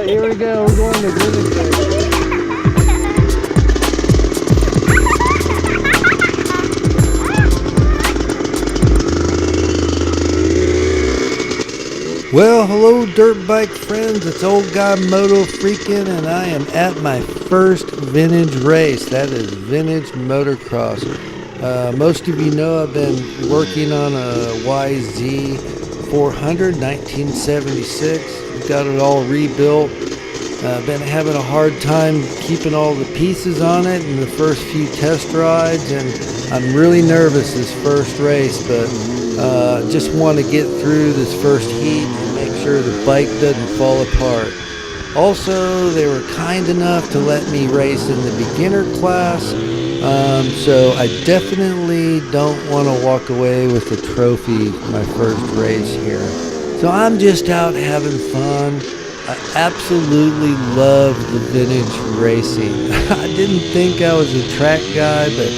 Alright, here we go. We're going to Vintage Race. Well, hello dirt bike friends, it's old guy Moto freaking, and I am at my first vintage race. That is vintage motocross. Most of you know I've been working on a YZ400 1976. Got it all rebuilt. Been having a hard time keeping all the pieces on it in the first few test rides, and I'm really nervous this first race, but just want to get through this first heat and make sure the bike doesn't fall apart. Also, they were kind enough to let me race in the beginner class, so I definitely don't want to walk away with a trophy my first race here. So I'm just out having fun. I absolutely love the vintage racing. I didn't think I was a track guy, but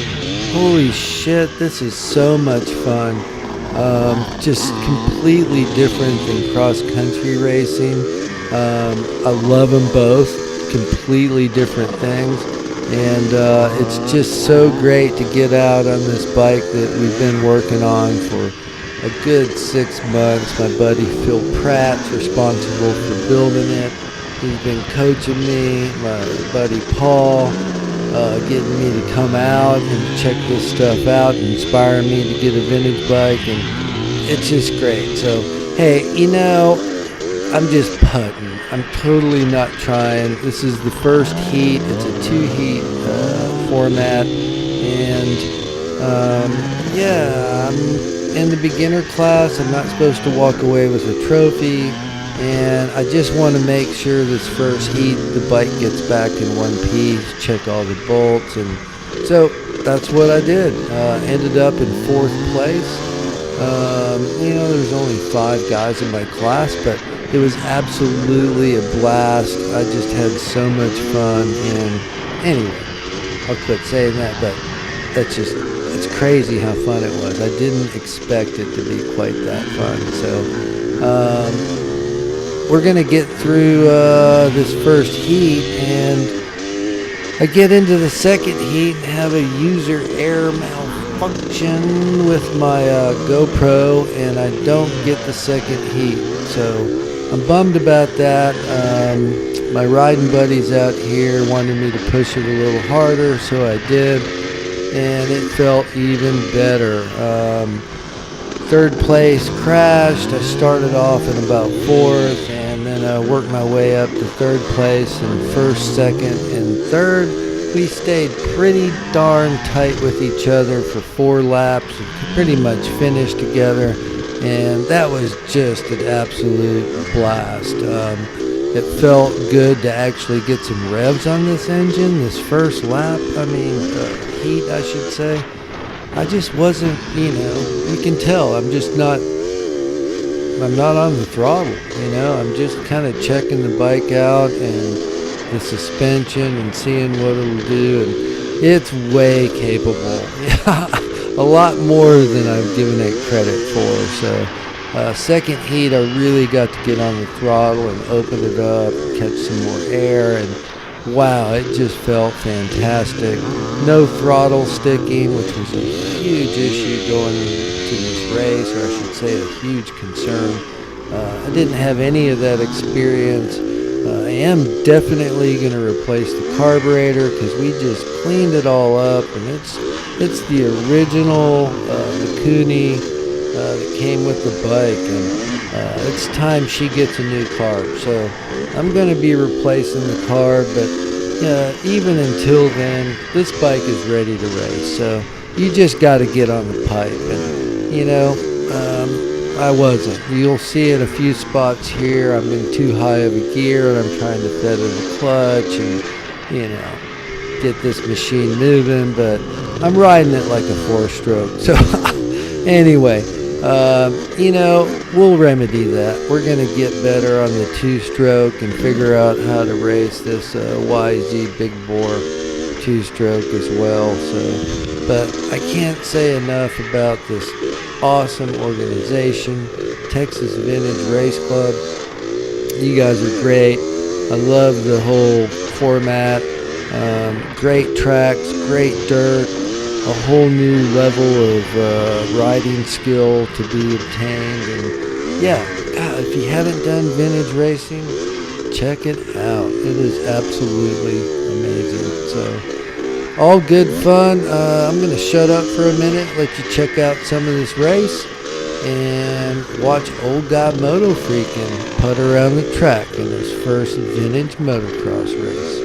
holy shit, this is so much fun. Just completely different than cross-country racing. I love them both, completely different things, and it's just so great to get out on this bike that we've been working on for a good 6 months. My buddy Phil Pratt's responsible for building it. He's been coaching me, my buddy Paul, getting me to come out and check this stuff out, and inspiring me to get a vintage bike, and it's just great. So, hey, you know, I'm just putting. I'm totally not trying. This is the first heat. It's a 2-heat format, and yeah, I'm in the beginner class. I'm not supposed to walk away with a trophy, and I just want to make sure this first heat the bike gets back in one piece, check all the bolts, and so that's what I did. Ended up in 4th place. You know, there's only 5 guys in my class, but it was absolutely a blast. I just had so much fun, and anyway, I'll quit saying that, but that's just, it's crazy how fun it was. I didn't expect it to be quite that fun. So we're gonna get through this first heat, and I get into the second heat and have a user error malfunction with my GoPro, and I don't get the second heat. So I'm bummed about that. My riding buddies out here wanted me to push it a little harder, so I did, and it felt even better. 3rd place crashed. I started off in about 4th, and then I worked my way up to 3rd place, and 1st, 2nd, and 3rd. We stayed pretty darn tight with each other for 4 laps, and pretty much finished together, and that was just an absolute blast. It felt good to actually get some revs on this engine this first lap. I mean, heat, I should say. I just wasn't, you know, you can tell I'm not on the throttle, you know. I'm just kind of checking the bike out and the suspension and seeing what it'll do, and it's way capable. A lot more than I've given it credit for. So second heat, I really got to get on the throttle and open it up, catch some more air, and wow, it just felt fantastic. No throttle sticking, which was a huge issue going to this race, or I should say a huge concern. I didn't have any of that experience. I am definitely going to replace the carburetor, because we just cleaned it all up, and it's the original Mikuni that came with the bike, and it's time she gets a new carb. So I'm going to be replacing the carb, but even until then, this bike is ready to race. So you just got to get on the pipe, and you know, I wasn't. You'll see in a few spots here I'm in too high of a gear, and I'm trying to feather the clutch and, you know, get this machine moving, but I'm riding it like a 4-stroke. So anyway, you know, we'll remedy that. We're going to get better on the 2-stroke and figure out how to race this YZ big bore 2-stroke as well. So, but I can't say enough about this awesome organization, Texas Vintage Race Club. You guys are great. I love the whole format. Great tracks, great dirt, a whole new level of riding skill to be obtained. And yeah, God, if you haven't done vintage racing, check it out. It is absolutely amazing. So, all good fun. I'm going to shut up for a minute, let you check out some of this race, and watch old guy Moto freaking putt around the track in his first vintage motocross race.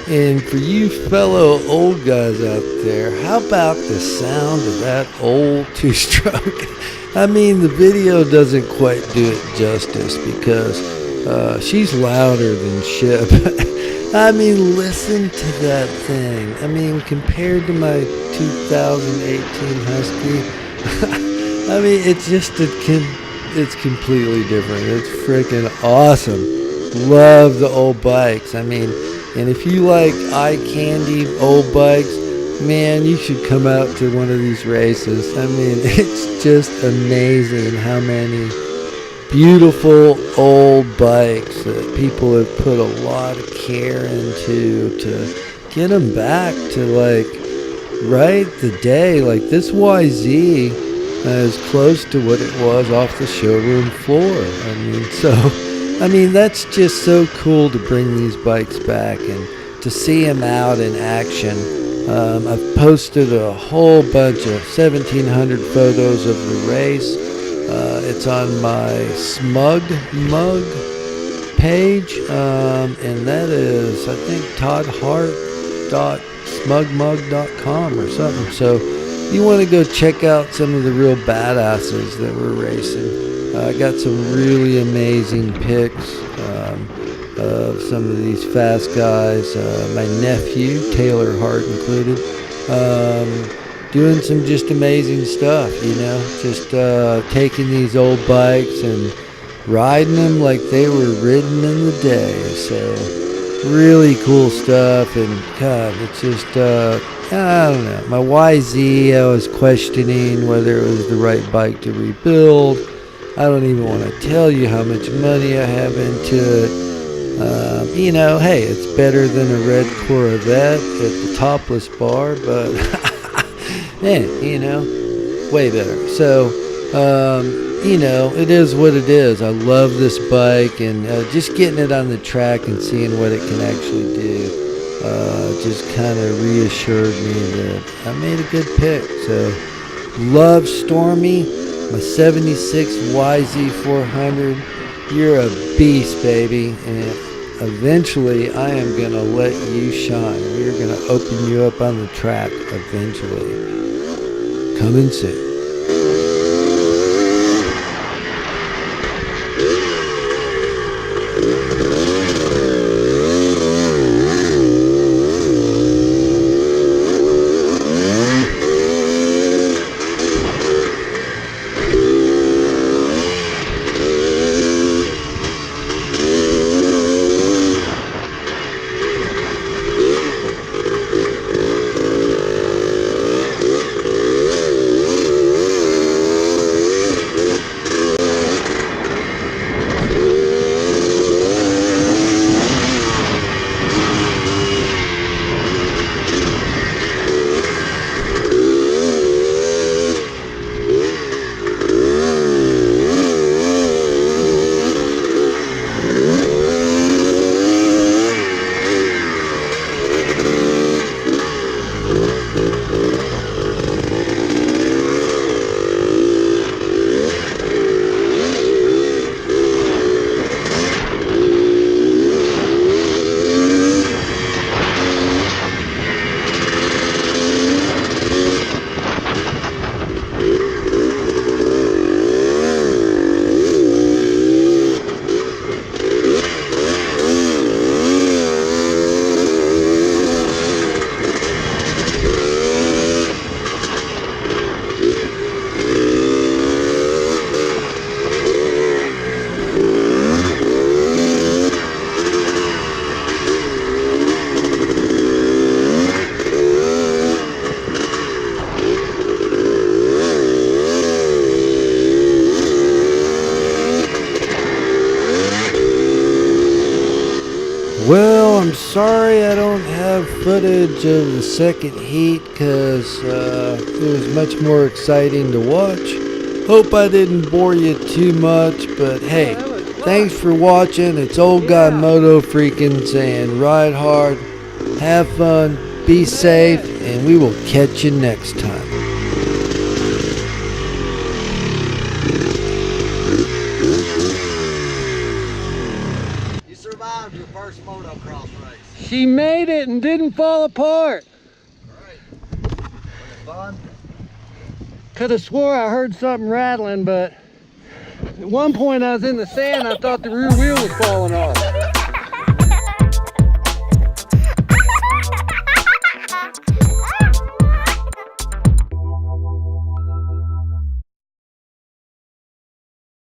And for you fellow old guys out there, how about the sound of that old two-stroke? I mean, the video doesn't quite do it justice because she's louder than shit. I mean, listen to that thing. I mean, compared to my 2018 Husky, I mean, it's just it's completely different. It's freaking awesome. Love the old bikes. I mean, and if you like eye candy old bikes, man, you should come out to one of these races. I mean, it's just amazing how many beautiful old bikes that people have put a lot of care into to get them back to, like, right the day. Like, this YZ is close to what it was off the showroom floor. I mean, I mean, that's just so cool to bring these bikes back and to see them out in action. I've posted a whole bunch of 1,700 photos of the race. It's on my Smug Mug page, and that is, I think, toddhart.smugmug.com or something. So you want to go check out some of the real badasses that we're racing. I got some really amazing pics of some of these fast guys. My nephew, Taylor Hart included, doing some just amazing stuff, you know, just taking these old bikes and riding them like they were ridden in the day. So really cool stuff. And God, it's just, I don't know. My YZ, I was questioning whether it was the right bike to rebuild. I don't even want to tell you how much money I have into it. You know, hey, it's better than a red Corvette at the topless bar, but man, you know, way better. So, you know, it is what it is. I love this bike, and just getting it on the track and seeing what it can actually do just kind of reassured me that I made a good pick. So, love Stormy. My 76 YZ400, You're a beast, baby, and eventually I am gonna let you shine. We're gonna open you up on the track eventually. Coming soon. Well, I'm sorry I don't have footage of the second heat because it was much more exciting to watch. Hope I didn't bore you too much, but hey, thanks for watching. It's old guy Moto freaking saying ride hard, have fun, be safe, and we will catch you next time. Survived your first motocross race. She made it and didn't fall apart. Right. Was it fun? Could have swore I heard something rattling, but at one point I was in the sand, I thought the rear wheel was falling off.